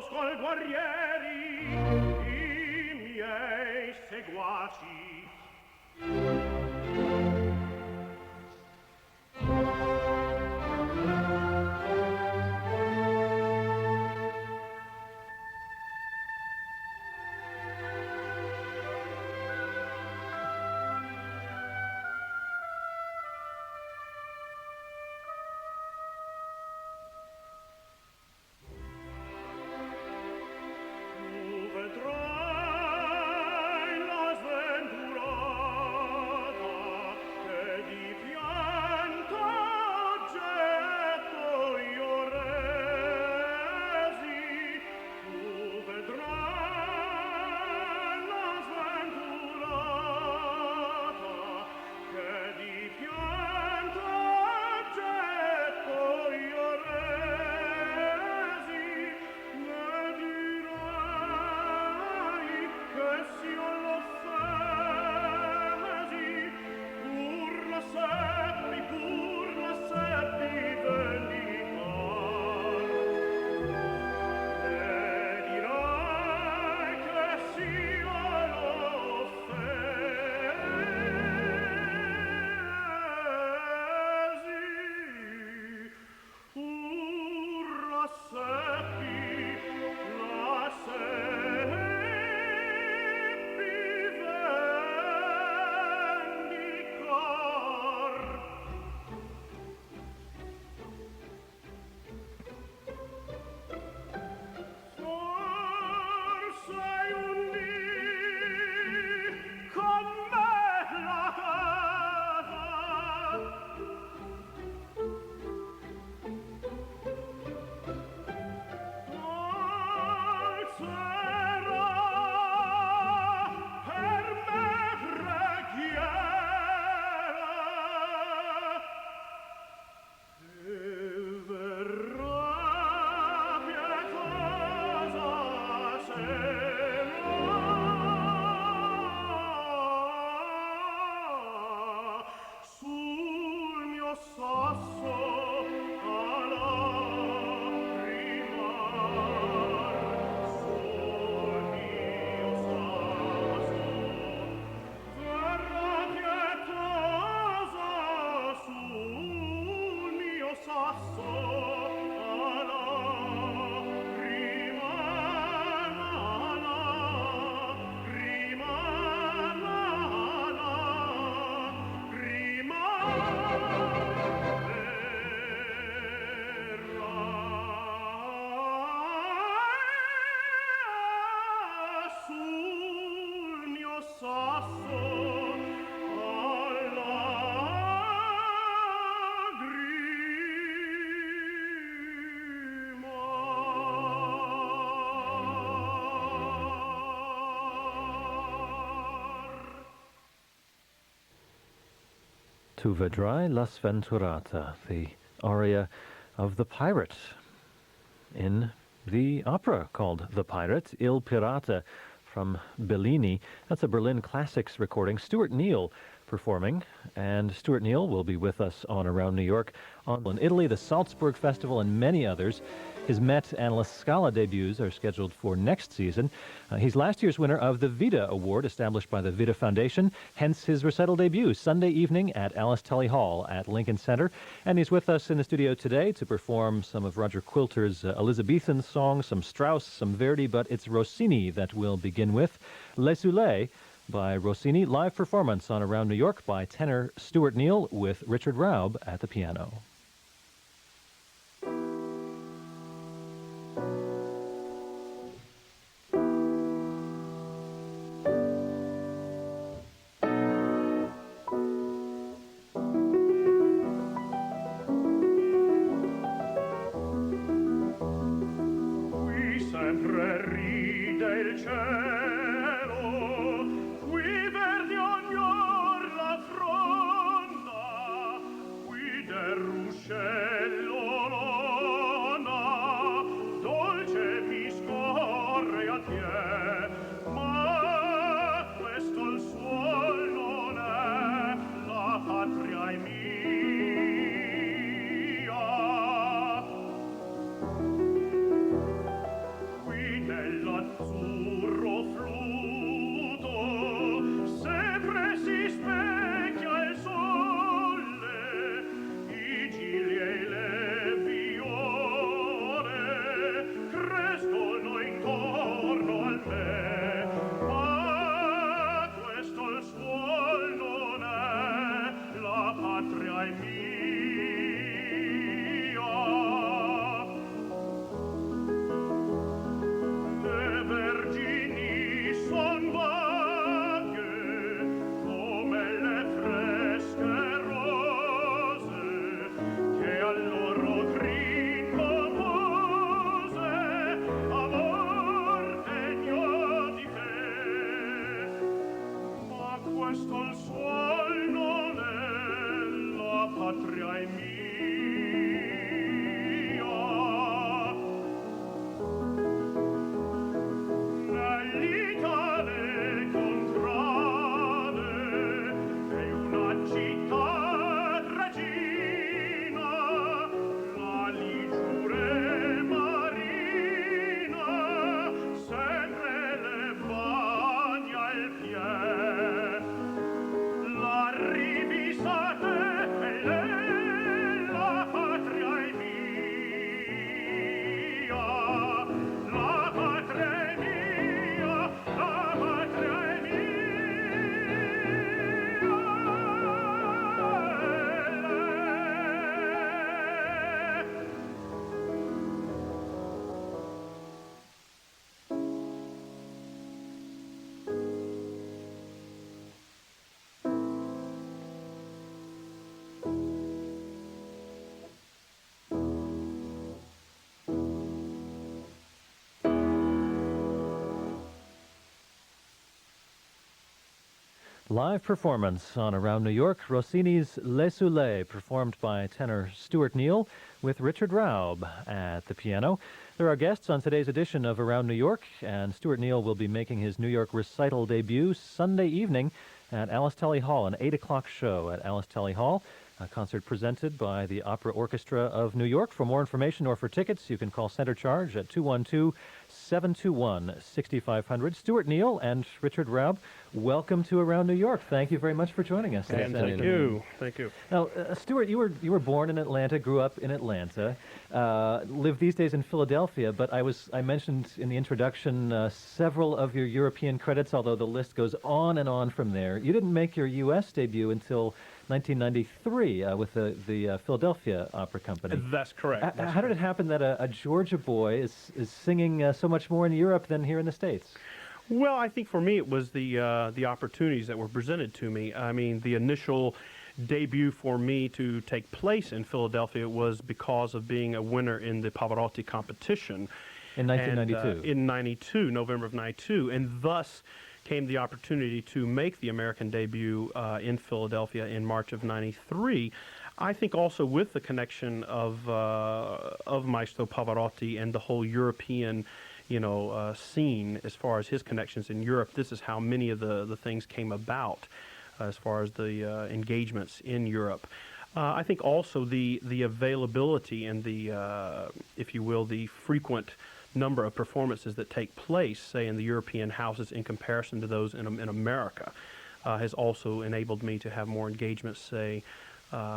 col guerrieri, i miei seguaci. To vedrai, la sventurata, the aria of the pirate in the opera called The Pirate, Il Pirata, from Bellini. That's a Berlin Classics recording. Stuart Neill performing, and Stuart Neill will be with us on Around New York, in Italy, the Salzburg Festival, and many others. His Met and La Scala debuts are scheduled for next season. He's last year's winner of the Vida Award, established by the Vida Foundation, hence his recital debut Sunday evening at Alice Tully Hall at Lincoln Center. And he's with us in the studio today to perform some of Roger Quilter's Elizabethan songs, some Strauss, some Verdi, but it's Rossini that we'll begin with. Esule by Rossini, live performance on Around New York by tenor Stuart Neill with Richard Raub at the piano. Qui Live performance on Around New York, Rossini's Esule, performed by tenor Stuart Neill with Richard Raub at the piano. There are guests on today's edition of Around New York, and Stuart Neill will be making his New York recital debut Sunday evening at Alice Tully Hall, an 8 o'clock show at Alice Tully Hall. A concert presented by the Opera Orchestra of New York. For more information or for tickets, you can call Center Charge at 212-721-6500. Stuart Neill and Richard Raub, welcome to Around New York. Thank you very much for joining us. And thank you. Thank you. Now, Stuart, you were born in Atlanta, grew up in Atlanta, live these days in Philadelphia, but I mentioned in the introduction several of your European credits, although the list goes on and on from there. You didn't make your U.S. debut until 1993 with the Philadelphia Opera Company. That's correct. How did it happen that a Georgia boy is singing so much more in Europe than here in the States? Well, I think for me it was the opportunities that were presented to me. I mean, the initial debut for me to take place in Philadelphia was because of being a winner in the Pavarotti competition. In 1992? And, in 92, November of 92, and thus came the opportunity to make the American debut in Philadelphia in March of 93. I think also with the connection of Maestro Pavarotti and the whole European, scene as far as his connections in Europe, this is how many of the things came about as far as the engagements in Europe. I think also the availability and the, if you will, the frequent number of performances that take place, say, in the European houses in comparison to those in America, has also enabled me to have more engagements, say,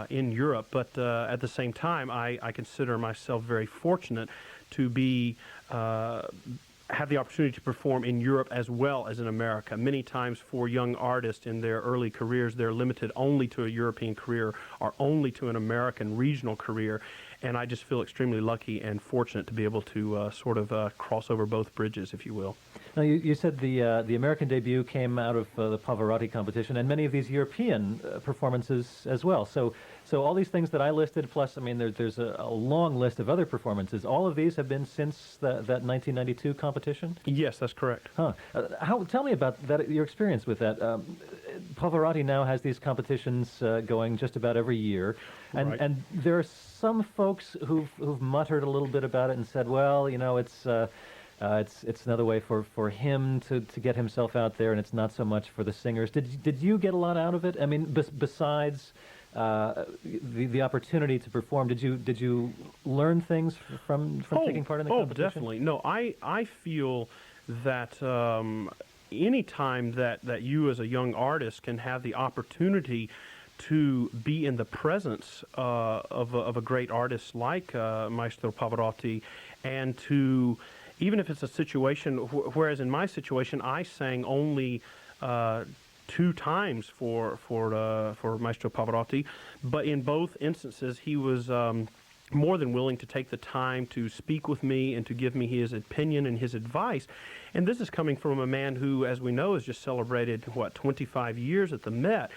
in Europe. But at the same time, I consider myself very fortunate to be have the opportunity to perform in Europe as well as in America. Many times for young artists in their early careers, they're limited only to a European career or only to an American regional career. And I just feel extremely lucky and fortunate to be able to sort of cross over both bridges, if you will. Now, you said the American debut came out of the Pavarotti competition, and many of these European performances as well. So all these things that I listed, plus, I mean, there's a long list of other performances. All of these have been since that 1992 competition? Yes, that's correct. Huh. Tell me about that, your experience with that. Pavarotti now has these competitions going just about every year, and Right. and there are some folks who've muttered a little bit about it and said, well, it's another way for him to get himself out there, and it's not so much for the singers. Did you get a lot out of it? I mean, besides the opportunity to perform, did you learn things from taking part in the competition? Oh, definitely. No, I feel that any time that you as a young artist can have the opportunity to be in the presence of a great artist like Maestro Pavarotti, and to, even if it's a situation, whereas in my situation I sang only 2 times for Maestro Pavarotti, but in both instances he was more than willing to take the time to speak with me and to give me his opinion and his advice. And this is coming from a man who, as we know, has just celebrated, 25 years at the Met.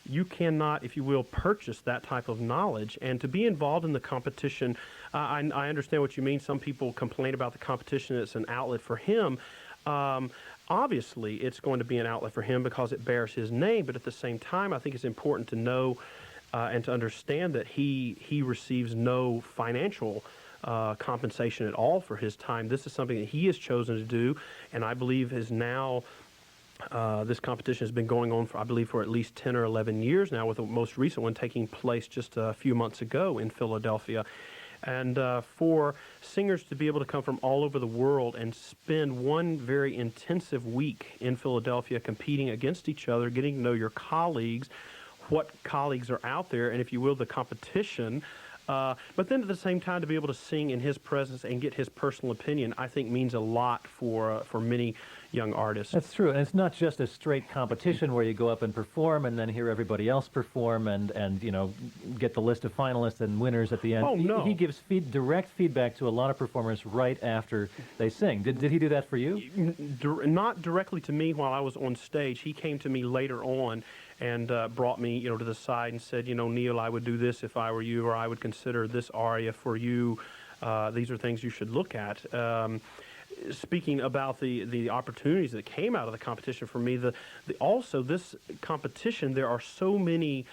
You cannot, if you will, purchase that type of knowledge. And to be involved in the competition, I understand what you mean. Some people complain about the competition. It's an outlet for him. Obviously, it's going to be an outlet for him because it bears his name. But at the same time, I think it's important to know and to understand that he receives no financial compensation at all for his time. This is something that he has chosen to do, and I believe is now, this competition has been going on for, I believe, for at least 10 or 11 years now, with the most recent one taking place just a few months ago in Philadelphia. And for singers to be able to come from all over the world and spend one very intensive week in Philadelphia competing against each other, getting to know your colleagues, what colleagues are out there, and if you will, the competition, but then at the same time to be able to sing in his presence and get his personal opinion, I think means a lot for many young artists. That's true, and it's not just a straight competition where you go up and perform and then hear everybody else perform and get the list of finalists and winners at the end. Oh, no. He gives direct feedback to a lot of performers right after they sing. Did he do that for you? Not directly to me while I was on stage. He came to me later on and brought me, to the side and said, Neil, I would do this if I were you, or I would consider this aria for you. These are things you should look at. speaking about the opportunities that came out of the competition for me, also this competition, there are so many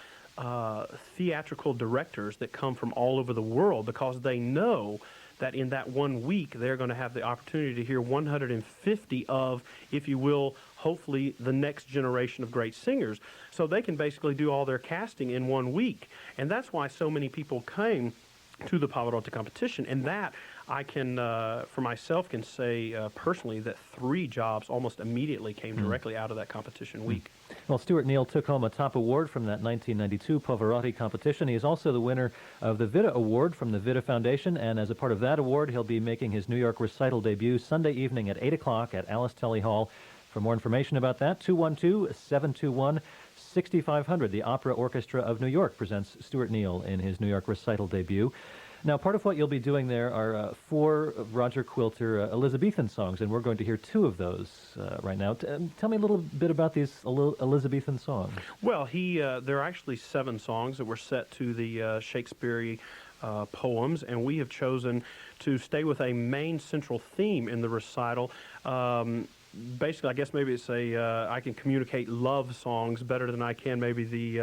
theatrical directors that come from all over the world because they know that in that 1 week they're going to have the opportunity to hear 150 of, if you will, hopefully the next generation of great singers. So they can basically do all their casting in 1 week. And that's why so many people came to the Pavarotti competition. And that I can, for myself, can say personally that 3 jobs almost immediately came directly out of that competition week. Well, Stuart Neill took home a top award from that 1992 Pavarotti competition. He is also the winner of the Vida Award from the Vida Foundation, and as a part of that award, he'll be making his New York recital debut Sunday evening at 8 o'clock at Alice Tully Hall. For more information about that, 212-721-6500. The Opera Orchestra of New York presents Stuart Neill in his New York recital debut. Now, part of what you'll be doing there are 4 Roger Quilter Elizabethan songs, and we're going to hear 2 of those right now. Tell me a little bit about these Elizabethan songs. Well, there are actually 7 songs that were set to the Shakespeare poems, and we have chosen to stay with a main central theme in the recital. Basically, I guess maybe it's I can communicate love songs better than I can maybe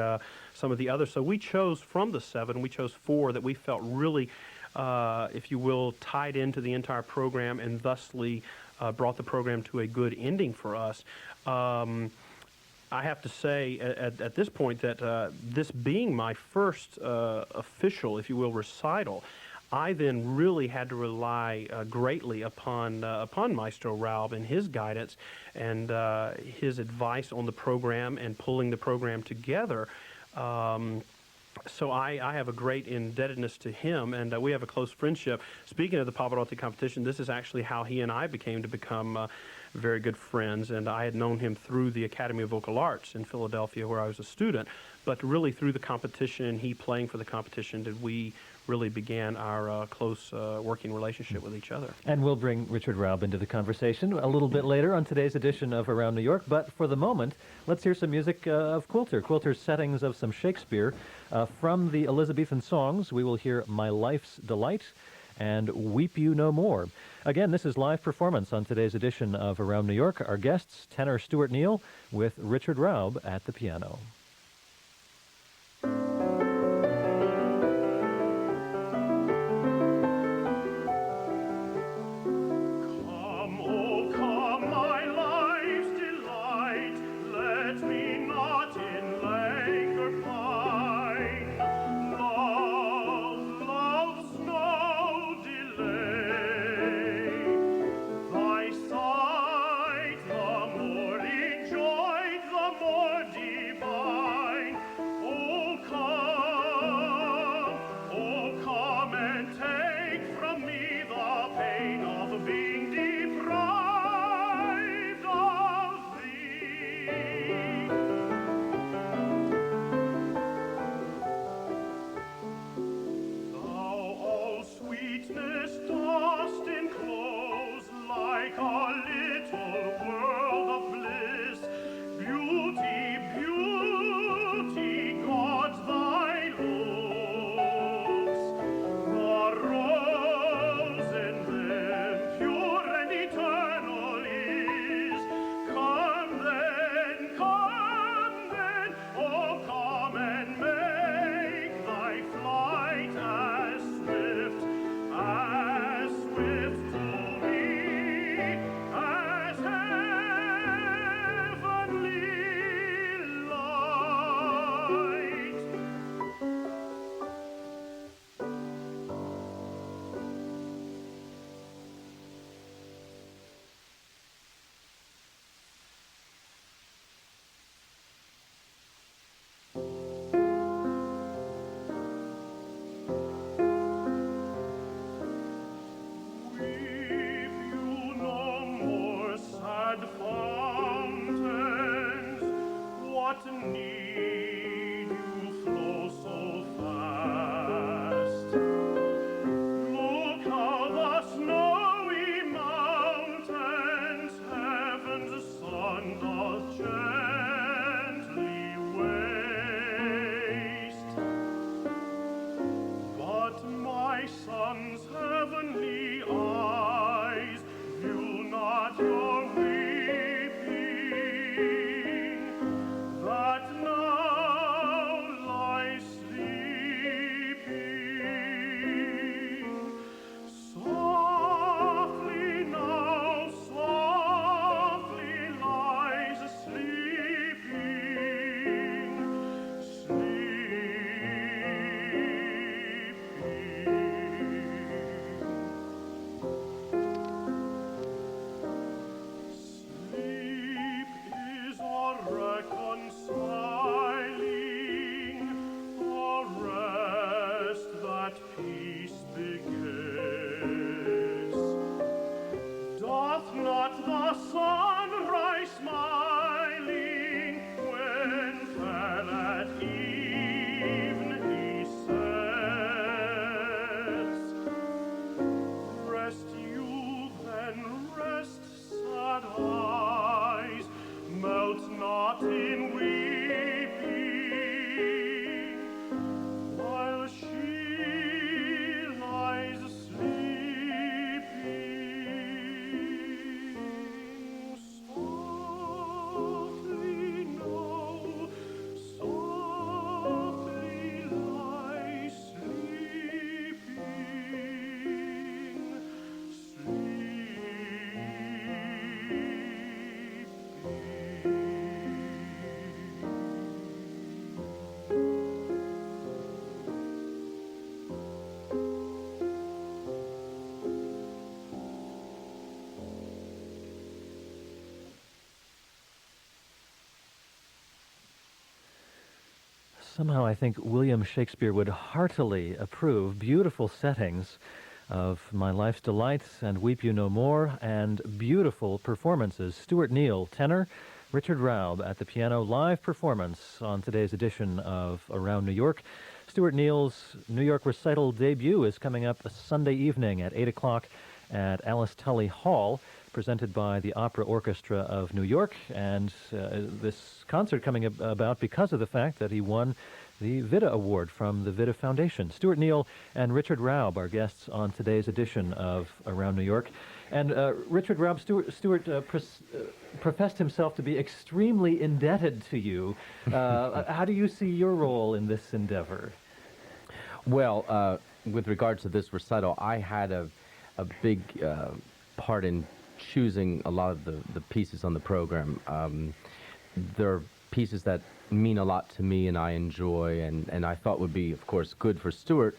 some of the others. So we chose from the 7, we chose 4 that we felt really, if you will, tied into the entire program and thusly brought the program to a good ending for us. I have to say at this point that this being my first official, if you will, recital, I then really had to rely greatly upon Maestro Raub and his guidance and his advice on the program and pulling the program together. So I have a great indebtedness to him, and we have a close friendship. Speaking of the Pavarotti competition, this is actually how he and I become very good friends, and I had known him through the Academy of Vocal Arts in Philadelphia where I was a student, but really through the competition, he playing for the competition, did we really began our close working relationship with each other. And we'll bring Richard Raub into the conversation a little bit later on today's edition of Around New York, but for the moment, let's hear some music of Quilter. Quilter's settings of some Shakespeare. From the Elizabethan songs, we will hear My Life's Delight and Weep You No More. Again, this is live performance on today's edition of Around New York. Our guests, tenor Stuart Neill with Richard Raub at the piano. Son's heavenly eyes view at the sunrise smiling, when fell at even he says, rest you then, rest, sad eyes, melt not in weeping, while she lies sleeping. Softly, no, softly lie Somehow I think William Shakespeare would heartily approve beautiful settings of My Life's Delights and Weep You No More, and beautiful performances. Stuart Neill, tenor, Richard Raub at the piano, live performance on today's edition of Around New York. Stuart Neill's New York recital debut is coming up a Sunday evening at 8 o'clock at Alice Tully Hall, presented by the Opera Orchestra of New York, and this concert coming about because of the fact that he won the Vida Award from the Vida Foundation. Stuart Neill and Richard Raub are guests on today's edition of Around New York. And Richard Raub, Stuart professed himself to be extremely indebted to you. How do you see your role in this endeavor? Well, with regards to this recital, I had a big part in choosing a lot of the pieces on the program. There are pieces that mean a lot to me and I enjoy, and I thought would be, of course, good for Stuart.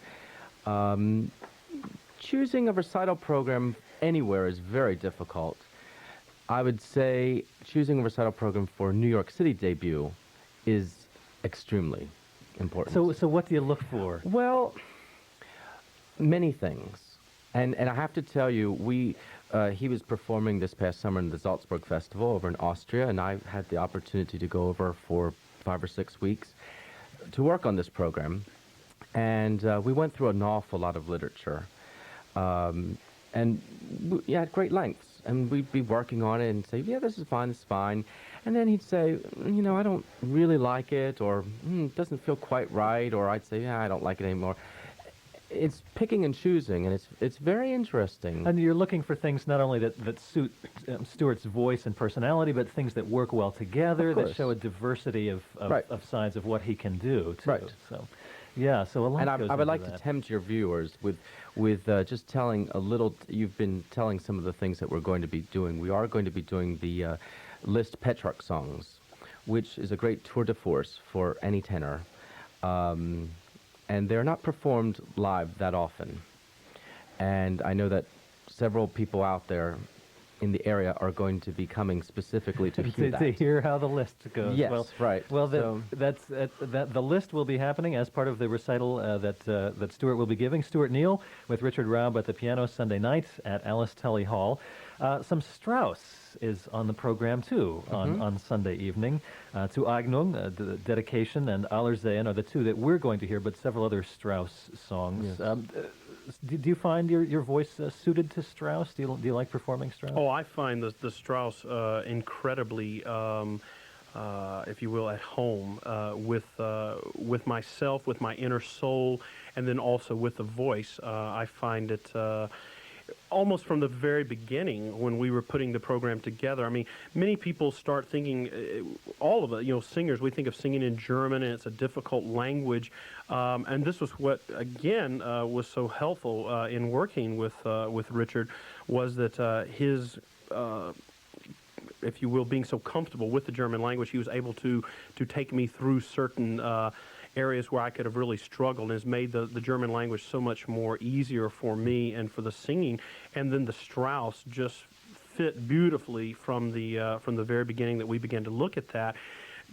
Choosing a recital program anywhere is very difficult. I would say choosing a recital program for a New York City debut is extremely important. So what do you look for? Well, many things. And I have to tell you, he was performing this past summer in the Salzburg Festival over in Austria, and I had the opportunity to go over for 5 or 6 weeks to work on this program. And we went through an awful lot of literature. And at great lengths. And we'd be working on it and say, yeah, this is fine. And then he'd say, you know, I don't really like it, or it doesn't feel quite right, or I'd say, yeah, I don't like it anymore. It's picking and choosing, and it's very interesting. And you're looking for things not only that suit Stuart's voice and personality, but things that work well together, that show a diversity of sides of what he can do, too. Right. So, yeah, so a lot and goes I would into like that. to tempt your viewers with just telling a little. You've been telling some of the things that we're going to be doing. We are going to be doing the Liszt Petrarch songs, which is a great tour de force for any tenor. And they're not performed live that often. And I know that several people out there in the area are going to be coming specifically to hear that. To hear how the list goes. Yes, well, right. Well, So the list will be happening as part of the recital that Stuart will be giving. Stuart Neill with Richard Raub at the piano Sunday night at Alice Tully Hall. Some Strauss is on the program, too, on Sunday evening. Zueignung, the dedication, and Allerseelen are the two that we're going to hear, but several other Strauss songs. Yes. Do you find your voice suited to Strauss? Do you like performing Strauss? Oh, I find the Strauss incredibly, if you will, at home with myself, with my inner soul, and then also with the voice. I find it almost from the very beginning when we were putting the program together. I mean, many people start thinking, all of it, you know, singers, we think of singing in German, and it's a difficult language. And this was what, again, was so helpful in working with Richard, was that his, if you will, being so comfortable with the German language, he was able to take me through certain areas where I could have really struggled, and has made the German language so much more easier for me and for the singing. And then the Strauss just fit beautifully from the very beginning that we began to look at that.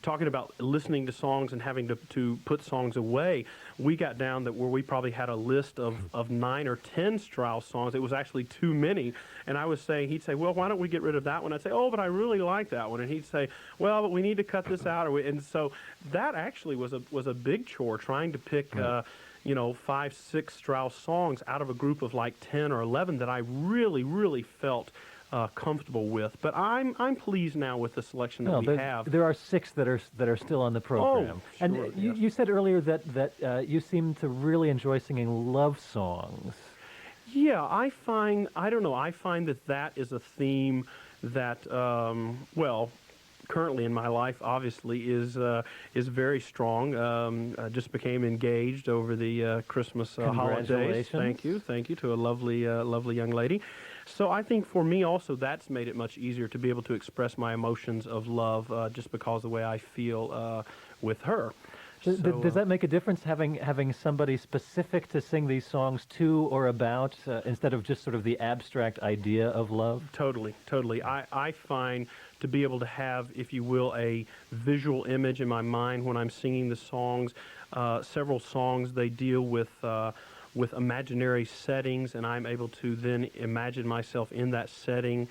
talking about listening to songs and having to put songs away, we got down that where we probably had a list of 9 or 10 Strauss songs. It was actually too many. And I was saying, he'd say, well, why don't we get rid of that one? I'd say, oh, but I really like that one. And he'd say, well, but we need to cut this out. And so that actually was a big chore, trying to pick, 5, 6 Strauss songs out of a group of like 10 or 11 that I really, really felt comfortable with. But I'm pleased now with the selection that we have. There are 6 that are still on the program. Oh, sure, and you said earlier that you seem to really enjoy singing love songs. Yeah, I find that is a theme that, currently in my life, obviously, is very strong. I just became engaged over the Christmas holidays. Thank you to a lovely young lady. So I think for me also that's made it much easier to be able to express my emotions of love just because of the way I feel with her. Does that make a difference, having somebody specific to sing these songs to or about, instead of just sort of the abstract idea of love? Totally. I find to be able to have, if you will, a visual image in my mind when I'm singing the songs. Several songs, they deal with imaginary settings, and I'm able to then imagine myself in that setting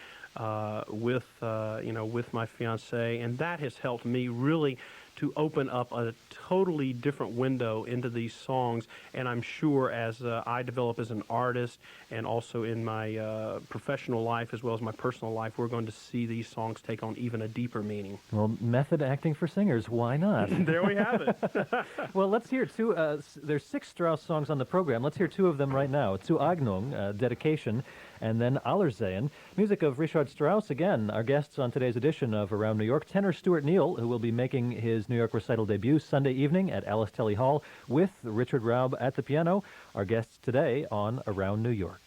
with my fiancée, and that has helped me really to open up a totally different window into these songs. And I'm sure as I develop as an artist and also in my professional life as well as my personal life, we're going to see these songs take on even a deeper meaning. Well, method acting for singers, why not? There we have it. Well, let's hear 2. There's 6 Strauss songs on the program. Let's hear 2 of them right now. Zueignung, dedication, and then Allerseelen. Music of Richard Strauss. Again, our guests on today's edition of Around New York, tenor Stuart Neill, who will be making his New York recital debut Sunday evening at Alice Telly Hall with Richard Raub at the piano. Our guests today on Around New York.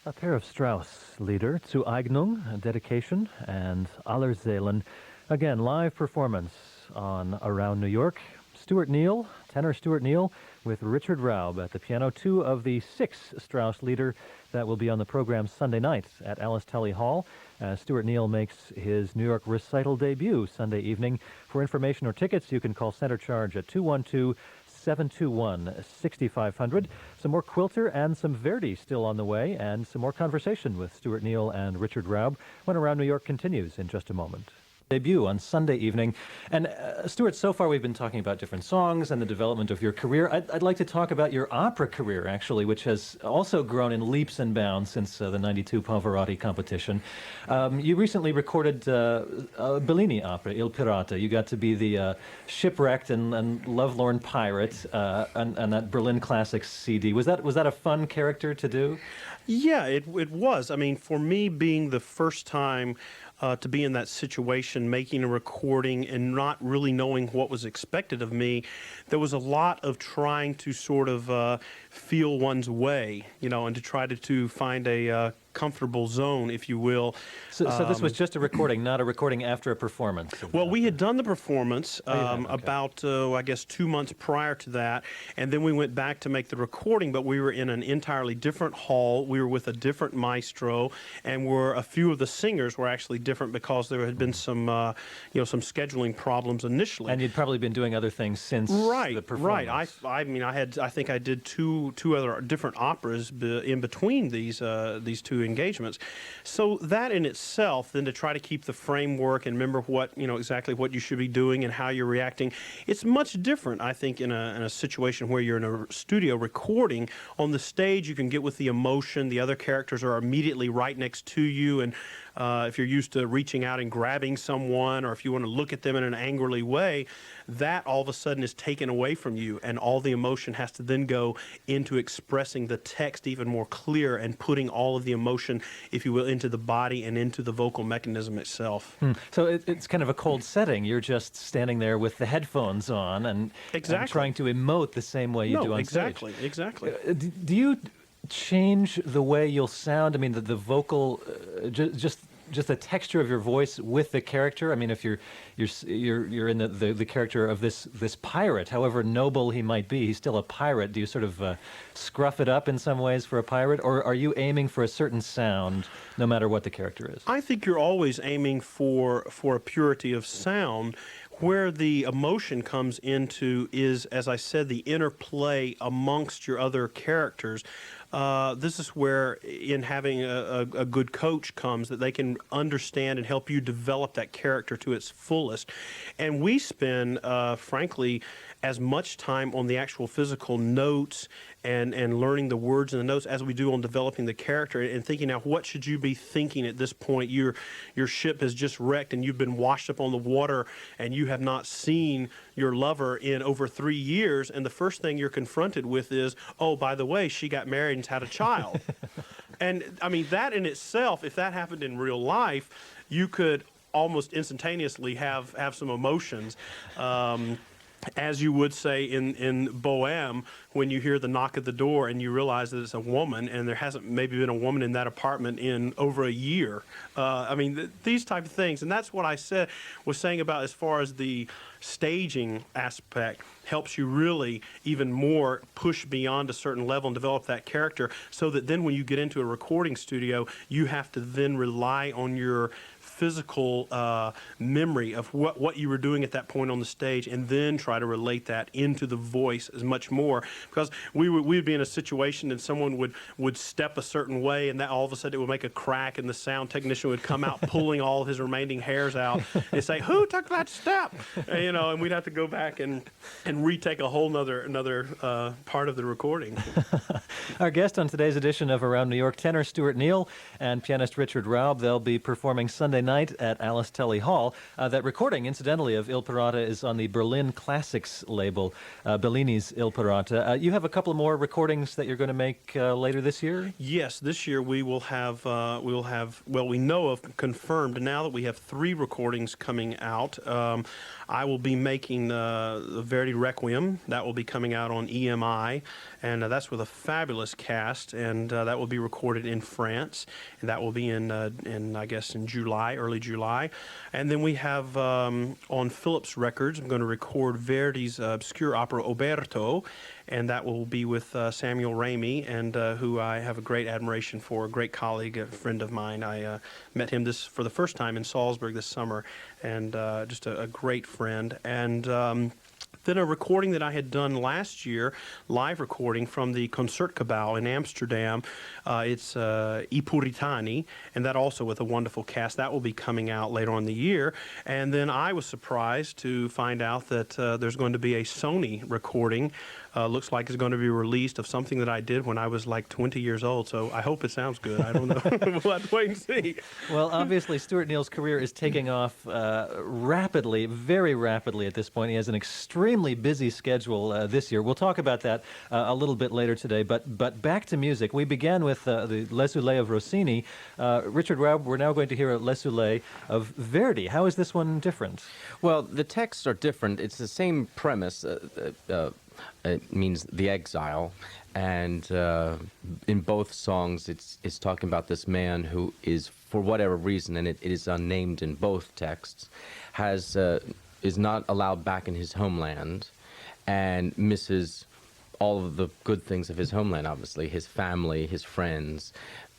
A pair of Strauss Lieder, Zueignung, Dedication, and Allerseelen. Again, live performance on Around New York. Stuart Neill, tenor Stuart Neill, with Richard Raub at the piano, two of the 6 Strauss Lieder that will be on the program Sunday night at Alice Tully Hall, as Stuart Neill makes his New York recital debut Sunday evening. For information or tickets, you can call Center Charge at 212-721-6500. Some more Quilter and some Verdi still on the way, and some more conversation with Stuart Neill and Richard Raub when Around New York continues in just a moment. Debut on Sunday evening. And Stuart, so far we've been talking about different songs and the development of your career. I'd like to talk about your opera career, actually, which has also grown in leaps and bounds since the 92 Pavarotti competition. You recently recorded a Bellini opera, Il Pirata. You got to be the shipwrecked and lovelorn pirate and that Berlin Classics CD. Was that a fun character to do? Yeah, it was. I mean, for me, being the first time to be in that situation, making a recording and not really knowing what was expected of me, there was a lot of trying to sort of feel one's way, and to try to find a comfortable zone, if you will. So this was just a recording, not a recording after a performance? Well, we had done the performance Okay. about, I guess, 2 months prior to that, and then we went back to make the recording, but we were in an entirely different hall. We were with a different maestro, and a few of the singers were actually different because there had been some scheduling problems initially. And you'd probably been doing other things since the performance. Right. I mean, I think I did two other different operas in between these two engagements. So that in itself, then to try to keep the framework and remember what exactly what you should be doing and how you're reacting, it's much different, I think, in a situation where you're in a studio recording. On the stage, you can get with the emotion. The other characters are immediately right next to you, and if you're used to reaching out and grabbing someone, or if you want to look at them in an angrily way, that all of a sudden is taken away from you, and all the emotion has to then go into expressing the text even more clear and putting all of the emotion, if you will, into the body and into the vocal mechanism itself. So it's kind of a cold setting. You're just standing there with the headphones on and trying to emote the same way you do on stage. Exactly. Do you change the way you'll sound? I mean, the vocal, just the texture of your voice with the character. I mean, if you're in the character of this pirate, however noble he might be, he's still a pirate. Do you sort of scruff it up in some ways for a pirate, or are you aiming for a certain sound no matter what the character is? I think you're always aiming for a purity of sound. Where the emotion comes into is, as I said, the interplay amongst your other characters. This is where, in having a good coach comes, that they can understand and help you develop that character to its fullest. And we spend, frankly, as much time on the actual physical notes and learning the words and the notes as we do on developing the character and thinking, now, what should you be thinking at this point? Your ship has just wrecked and you've been washed up on the water and you have not seen your lover in over 3 years, and the first thing you're confronted with is, oh, by the way, she got married and had a child. And, I mean, that in itself, if that happened in real life, you could almost instantaneously have some emotions. As you would say in Bohème, when you hear the knock at the door and you realize that it's a woman, and there hasn't maybe been a woman in that apartment in over a year. I mean, these type of things. And that's what I was saying about as far as the staging aspect helps you really even more push beyond a certain level and develop that character, so that then when you get into a recording studio, you have to then rely on your physical memory of what you were doing at that point on the stage, and then try to relate that into the voice as much more. Because we would be in a situation and someone would step a certain way, and that all of a sudden it would make a crack, and the sound technician would come out pulling all of his remaining hairs out and say, "Who took that step?" And we'd have to go back and retake a whole another part of the recording. Our guest on today's edition of Around New York, tenor Stuart Neill and pianist Richard Raub. They'll be performing Sunday night at Alice Tully Hall. That recording, incidentally, of Il Pirata is on the Berlin Classics label, Bellini's Il Pirata. You have a couple more recordings that you're going to make later this year? Yes, this year we will have, we know of, confirmed now that we have 3 recordings coming out. I will be making the Verdi Requiem. That will be coming out on EMI, and that's with a fabulous cast, and that will be recorded in France, and that will be in I guess in July, early July. And then we have on Philips Records, I'm going to record Verdi's obscure opera Oberto, and that will be with Samuel Ramey, and who I have a great admiration for, a great colleague, a friend of mine. I met him for the first time in Salzburg this summer, and just a great friend. And then a recording that I had done last year, live recording from the Concertgebouw in Amsterdam. It's I Puritani, and that also with a wonderful cast. That will be coming out later on in the year. And then I was surprised to find out that there's going to be a Sony recording. Looks like it's going to be released of something that I did when I was like 20 years old. So I hope it sounds good. I don't know. We'll have to wait and see. Well, obviously, Stuart Neill's career is taking off rapidly, very rapidly at this point. He has an extremely busy schedule this year. We'll talk about that a little bit later today. But back to music. We began with the Esule of Rossini. Richard Raub, we're now going to hear a Esule of Verdi. How is this one different? Well, the texts are different. It's the same premise. It means the exile, and in both songs it's talking about this man who is, for whatever reason, and it is unnamed in both texts, is not allowed back in his homeland and misses all of the good things of his homeland, obviously, his family, his friends,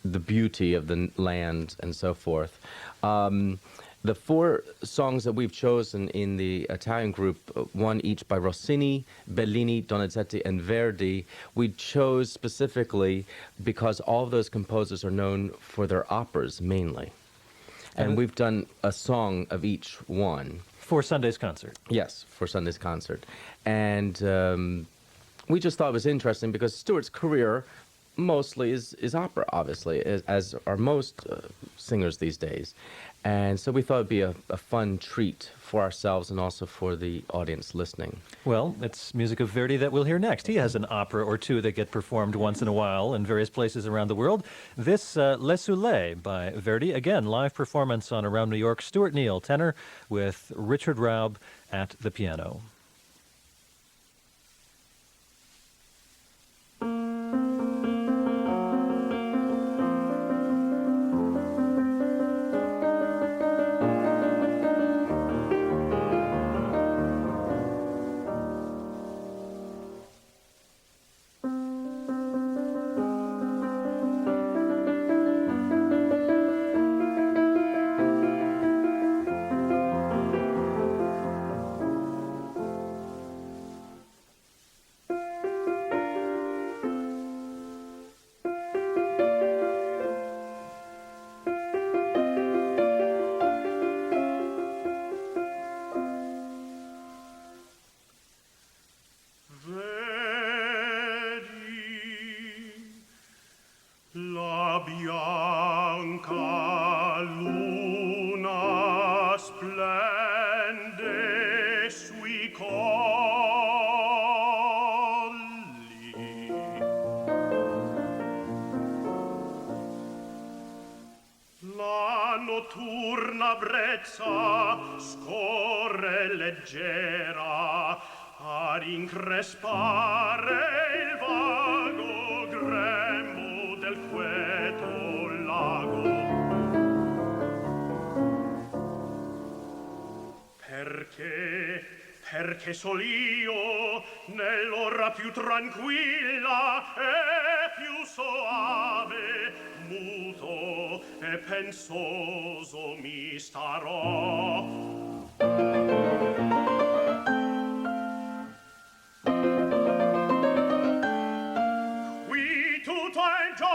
the beauty of the land, and so forth. The 4 songs that we've chosen in the Italian group, one each by Rossini, Bellini, Donizetti, and Verdi, we chose specifically because all of those composers are known for their operas mainly. And we've done a song of each one. For Sunday's concert. Yes, for Sunday's concert. And we just thought it was interesting because Stuart's career mostly is opera, obviously, as are most singers these days. And so we thought it'd be a fun treat for ourselves and also for the audience listening. Well, it's music of Verdi that we'll hear next. He has an opera or two that get performed once in a while in various places around the world. This Esule by Verdi, again, live performance on Around New York. Stuart Neill, tenor, with Richard Raub at the piano. notturna brezza scorre leggera a rincrespare il vago grembo del queto lago. Perché sol io nell'ora più tranquilla e più soave muto e pensoso mi starò. Qui tutto è gioia,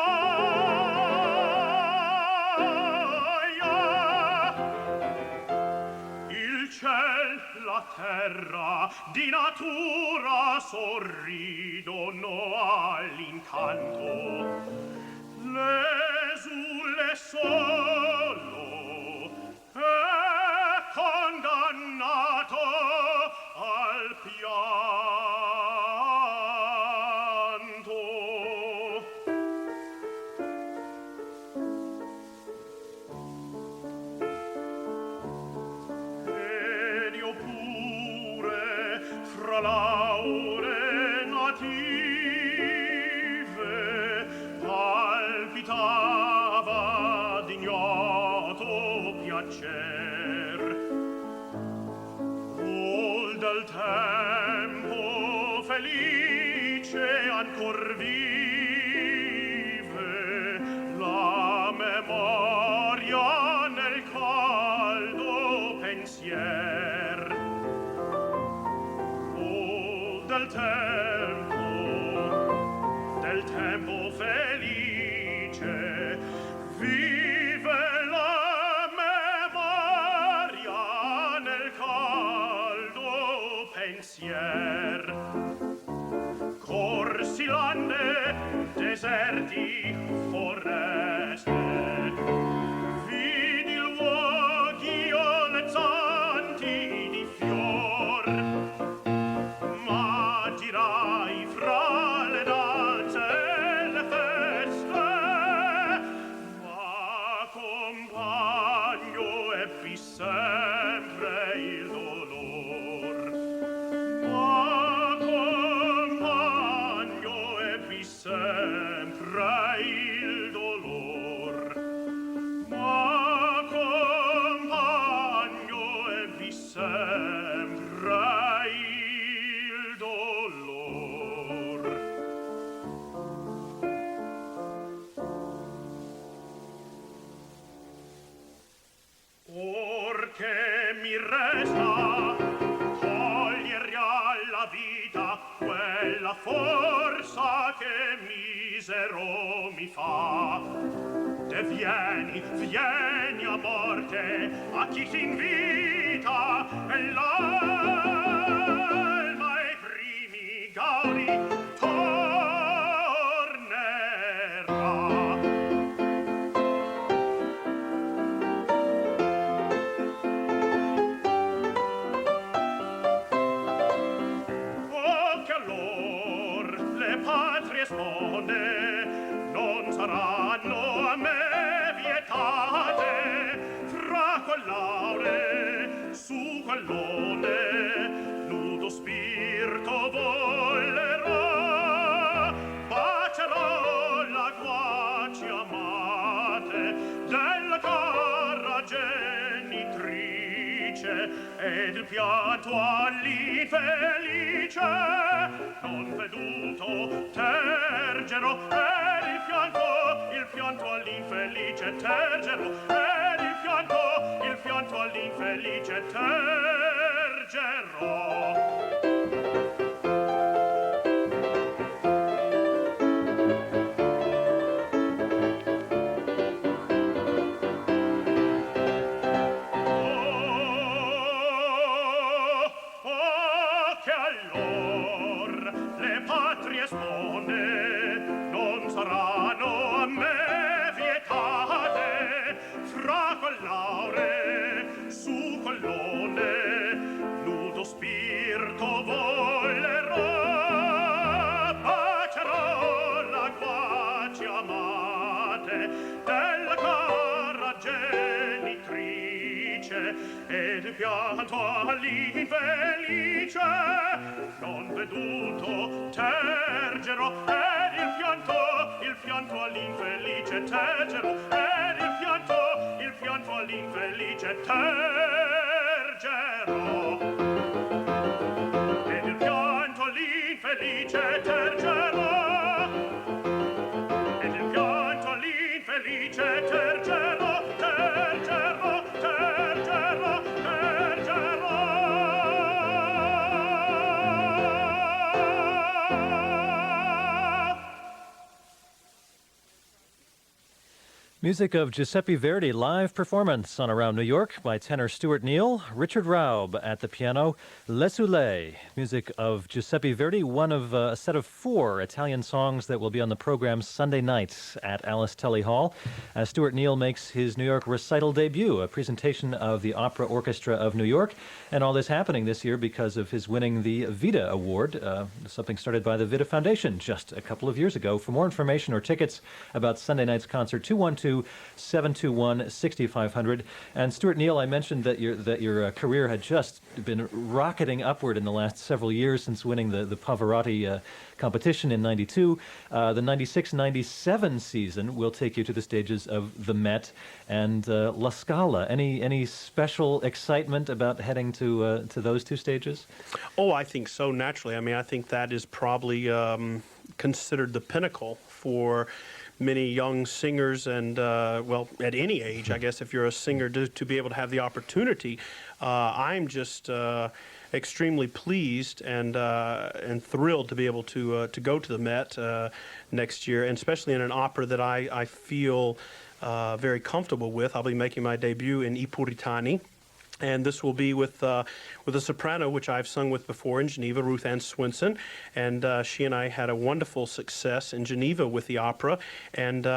il ciel, la terra, di natura sorridono all'incanto. L'esule solo è condannato al pianto. Ed io pure fra lauree native palpitava d'ignoto piacer. Ol del tempo felice ancor vive la memoria nel caldo pensier. Ol del tempo felice vive la memoria nel caldo pensier. Corsi lande, deserti, foreste, vidi luoghi olezzanti di fior, ma dirai fra le danze e le feste, ma compagno ebbi sempre il dolor, ma compagno ebbi sempre il dolor, ma compagno ebbi sempre il dolor. Or che mi resta cogliere alla vita quella forza che misero mi fa. Te vieni, vieni a morte, a chi t'invita, e l'alma ai primi gaudi tornerà. Oh, che allor le patrie sponde non saranno a me vietate, fra quell'aure su quell'onde nudo spirito volerò, bacerò la guaci amate della cara genitrice, ed il pianto all'infelice non veduto tergerò, ed il pianto all'infelice tergerò, ed il pianto all'infelice tergerò. Che allor le patrie sponde non saranno a me vietate, fra quell'aure su quell'onde nudo spirito volerò, bacerò la guaci amate della cara genitrice, ed il pianto all'infelice non veduto tergerò, ed il pianto all'infelice tergerò, ed il pianto all'infelice tergerò, ed il pianto all'infelice tergerò, ed il pianto all'infelice tergerò. Music of Giuseppe Verdi, live performance on Around New York by tenor Stuart Neill, Richard Raub at the piano, Esule. Music of Giuseppe Verdi, one of a set of 4 Italian songs that will be on the program Sunday nights at Alice Tully Hall. As Stuart Neill makes his New York recital debut, a presentation of the Opera Orchestra of New York, and all this happening this year because of his winning the Vida Award, something started by the Vida Foundation just a couple of years ago. For more information or tickets about Sunday night's concert, 212-721-6500. And Stuart Neill, I mentioned that your career had just been rocketing upward in the last several years since winning the Pavarotti competition in '92. The '96-'97 season will take you to the stages of the Met and La Scala. Any special excitement about heading to those 2 stages? Oh, I think so, naturally. I mean, I think that is probably considered the pinnacle for many young singers and, well, at any age, I guess, if you're a singer, to be able to have the opportunity. I'm just extremely pleased and thrilled to be able to go to the Met next year, and especially in an opera that I feel very comfortable with. I'll be making my debut in I Puritani. And this will be with a soprano, which I've sung with before in Geneva, Ruth Ann Swinson. And she and I had a wonderful success in Geneva with the opera. And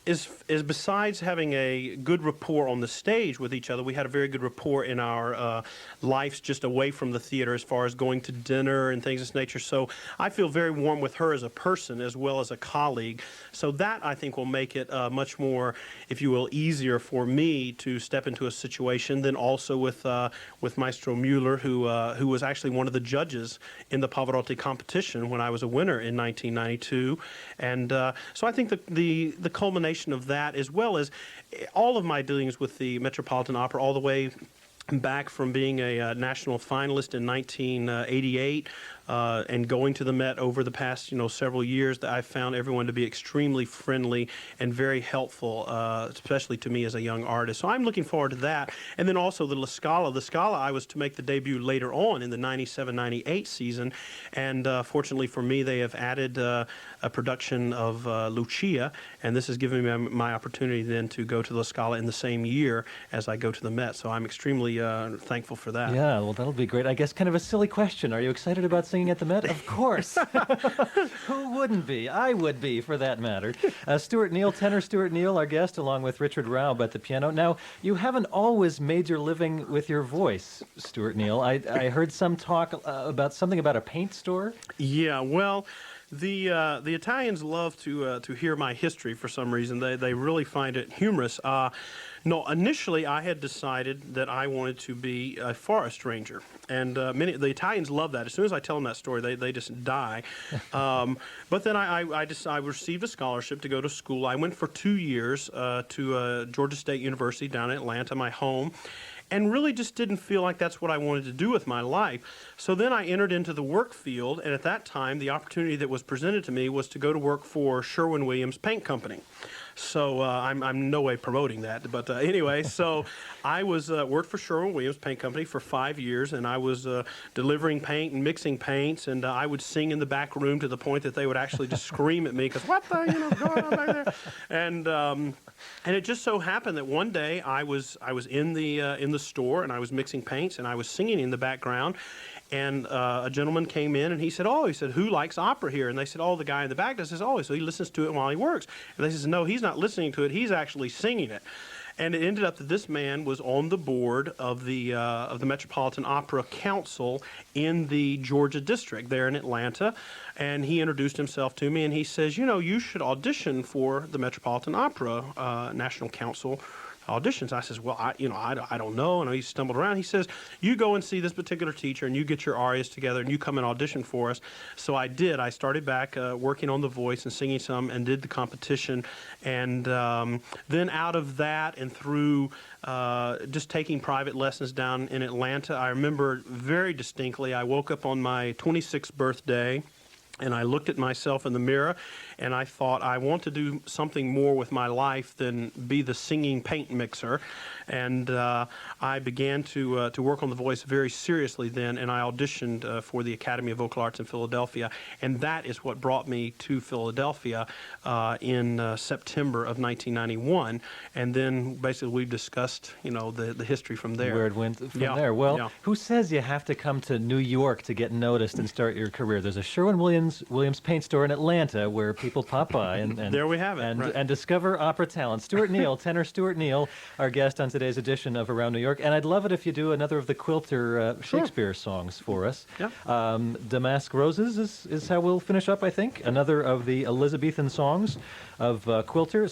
is besides having a good rapport on the stage with each other, we had a very good rapport in our lives just away from the theater, as far as going to dinner and things of this nature. So I feel very warm with her as a person as well as a colleague. So that, I think, will make it much more, if you will, easier for me to step into a situation than also with Maestro Mueller, who was actually one of the judges in the Pavarotti competition when I was a winner in 1992. And so I think the culmination of that, as well as all of my dealings with the Metropolitan Opera, all the way back from being a national finalist in 1988 and going to the Met over the past several years, that I've found everyone to be extremely friendly and very helpful, especially to me as a young artist. So I'm looking forward to that. And then also the La Scala. The Scala, I was to make the debut later on in the 97-98 season, and fortunately for me, they have added a production of Lucia, and this has given me my opportunity then to go to La Scala in the same year as I go to the Met. So I'm extremely thankful for that. Yeah, well, that'll be great. I guess kind of a silly question. Are you excited about singing at the Met? Of course. Who wouldn't be? I would be, for that matter. Stuart Neill, tenor Stuart Neill, our guest, along with Richard Raub at the piano. Now, you haven't always made your living with your voice, Stuart Neill. I heard some talk about something about a paint store. Yeah, well, the Italians love to hear my history for some reason. They really find it humorous. No, initially I had decided that I wanted to be a forest ranger, and the Italians love that. As soon as I tell them that story, they just die. But then I received a scholarship to go to school. I went for 2 years to Georgia State University down in Atlanta, my home, and really just didn't feel like that's what I wanted to do with my life. So then I entered into the work field, and at that time, the opportunity that was presented to me was to go to work for Sherwin-Williams Paint Company. So I'm no way promoting that, but anyway, so I was worked for Sherwin-Williams Paint Company for 5 years, and I was delivering paint and mixing paints, and I would sing in the back room to the point that they would actually just scream at me because what the going on back there, and it just so happened that one day I was in the store, and I was mixing paints, and I was singing in the background. And a gentleman came in, and he said, who likes opera here? And they said, the guy in the back does. Says, so he listens to it while he works. And they said, no, he's not listening to it. He's actually singing it. And it ended up that this man was on the board of the Metropolitan Opera Council in the Georgia district there in Atlanta. And he introduced himself to me, and he says, you should audition for the Metropolitan Opera National Council auditions. I says, well, I don't know. And he stumbled around. He says, you go and see this particular teacher, and you get your arias together, and you come and audition for us. So I did. I started back working on the voice and singing some, and did the competition. And then out of that and through just taking private lessons down in Atlanta, I remember very distinctly, I woke up on my 26th birthday And I looked at myself in the mirror, and I thought, I want to do something more with my life than be the singing paint mixer. And I began to work on the voice very seriously then, and I auditioned for the Academy of Vocal Arts in Philadelphia. And that is what brought me to Philadelphia in September of 1991. And then basically we've discussed, you know, the history from there. Where it went from Yeah, there. Well, yeah. who says you have to come to New York to get noticed and start your career? There's a Sherwin-Williams paint store in Atlanta where people pop by and There we have it, and, right. and discover opera talent. Stuart Neill, tenor Stuart Neill, our guest on today's edition of Around New York. And I'd love it if you do another of the Quilter Shakespeare songs for us. Yeah. Damask Roses is how we'll finish up, I think. Another of the Elizabethan songs of Quilter.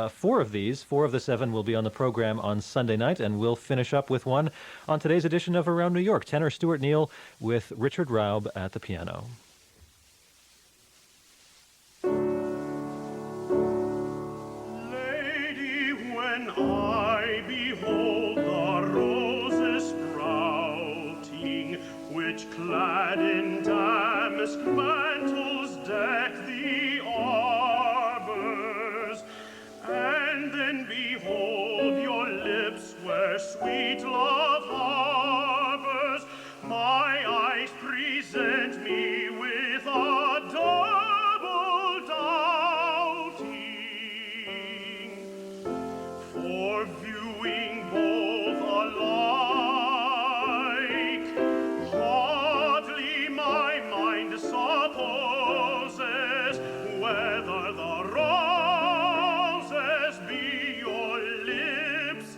4 of the 7 will be on the program on Sunday night, and we'll finish up with one on today's edition of Around New York. Tenor Stuart Neill with Richard Raub at the piano. Lady, when I behold the roses sprouting, which clad in damask mantles deck the arbors, and then behold your lips where sweet love harbors, my eyes present me with a double doubting, for viewing both alike, hardly my mind supposes whether the roses be your lips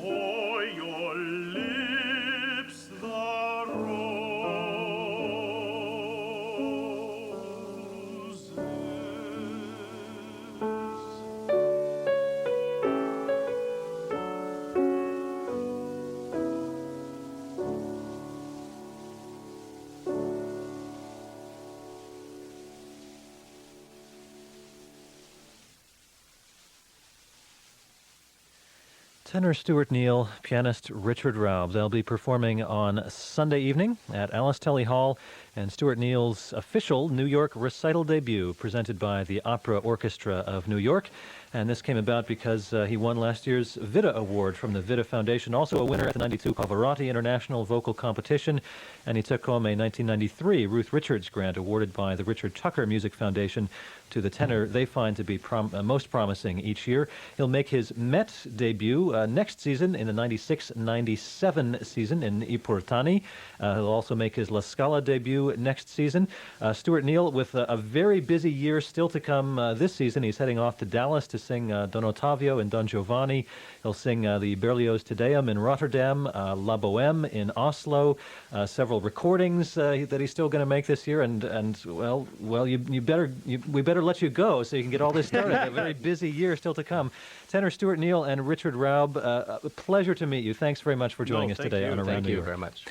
or your lips the roses. Tenor Stuart Neill, pianist Richard Raub. They'll be performing on Sunday evening at Alice Tully Hall, and Stuart Neill's official New York recital debut presented by the Opera Orchestra of New York. And this came about because he won last year's Vida Award from the Vida Foundation, also a winner at the 92 Pavarotti International Vocal Competition, and he took home a 1993 Ruth Richards grant awarded by the Richard Tucker Music Foundation to the tenor they find to be most promising each year. He'll make his Met debut next season in the 96-97 season in I Portani. He'll also make his La Scala debut next season. Stuart Neill with a very busy year still to come this season. He's heading off to Dallas to sing Don Ottavio and Don Giovanni. He'll sing the Berlioz Te Deum in Rotterdam, La Bohème in Oslo, several recordings that he's still going to make this year, and we better let you go so you can get all this started. A very busy year still to come. Tenor Stuart Neill and Richard Raub, a pleasure to meet you. Thanks very much for joining us thank today you. on Around Thank New you York. very much.